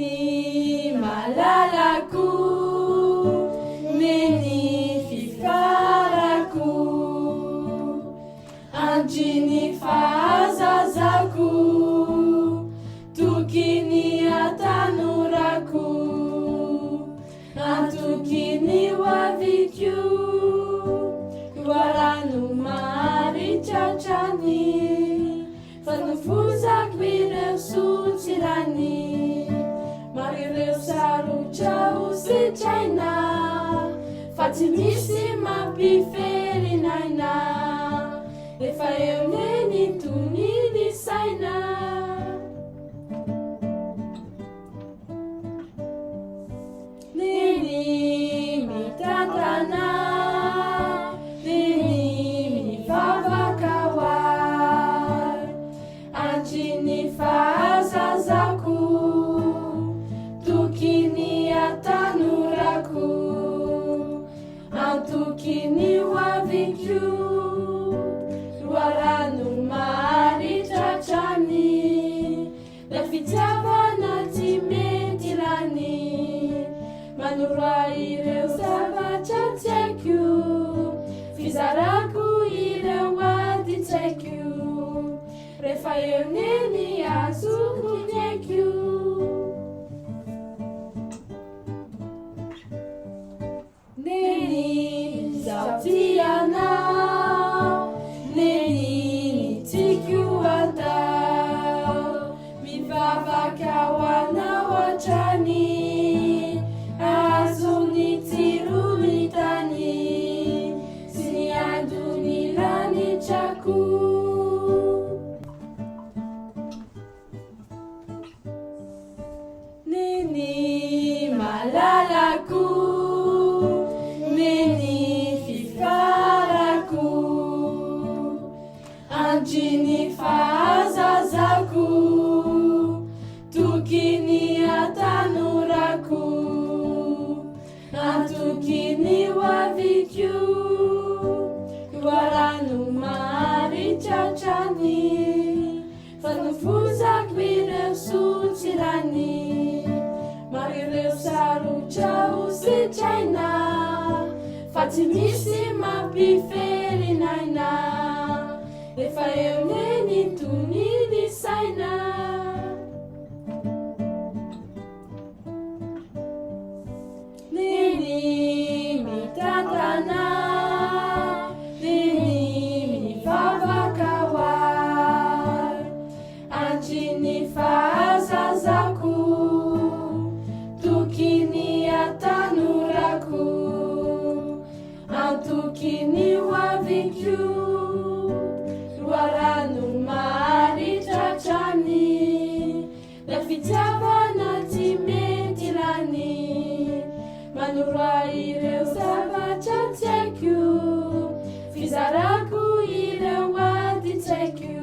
Neny malalako, neny fifarako, andry fahazazako, tokony atanorako, antokony hoaviko, loarano maritratrany, fanovozako ireo sotsirany, maro ireo sarotra ho sitraina, fa tsy misy mampiferin'aina, rehefa eo neny tony saina. Neny mitantana, neny mivavaka hoay, andry fahazazako, tokony atanorako, antokony hoaviko, loarano maritratrany, la fitiavana tsy mety rany, manoro ireo zavatra tsy haiko, fizarako ireo ady tsy haiko, rehefa eo neny azoko ny haiko. Neny zaho tia anao, neny tiako atao, mivavaka ho anao hatrany, azony tsiro ny tany, sy ny andony lanitrako. Neny malalako, neny fifarako, andry fahazazako, tokony atanorako, antokony hoaviko, loarano maritratrany, fanovozako ireo sotsirany, maro ireo sarotra ho sitraina, fa tsy misy mampiferin'aina, rehefa eo neny tony saina. Neny mitantana, neny mivavaka hoay, andry fahazazako, tokony atanorako, antokony hoaviko, loarano maritratrany, la fitiavana tsy mety rany, manoro ireo zavatra tsy haiko, fizarako ireo ady tsy haiko,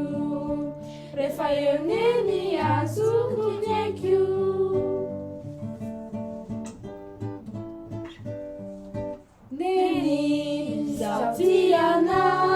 rehefa eo neny azoko ny haiko. Neny zaho tia anao,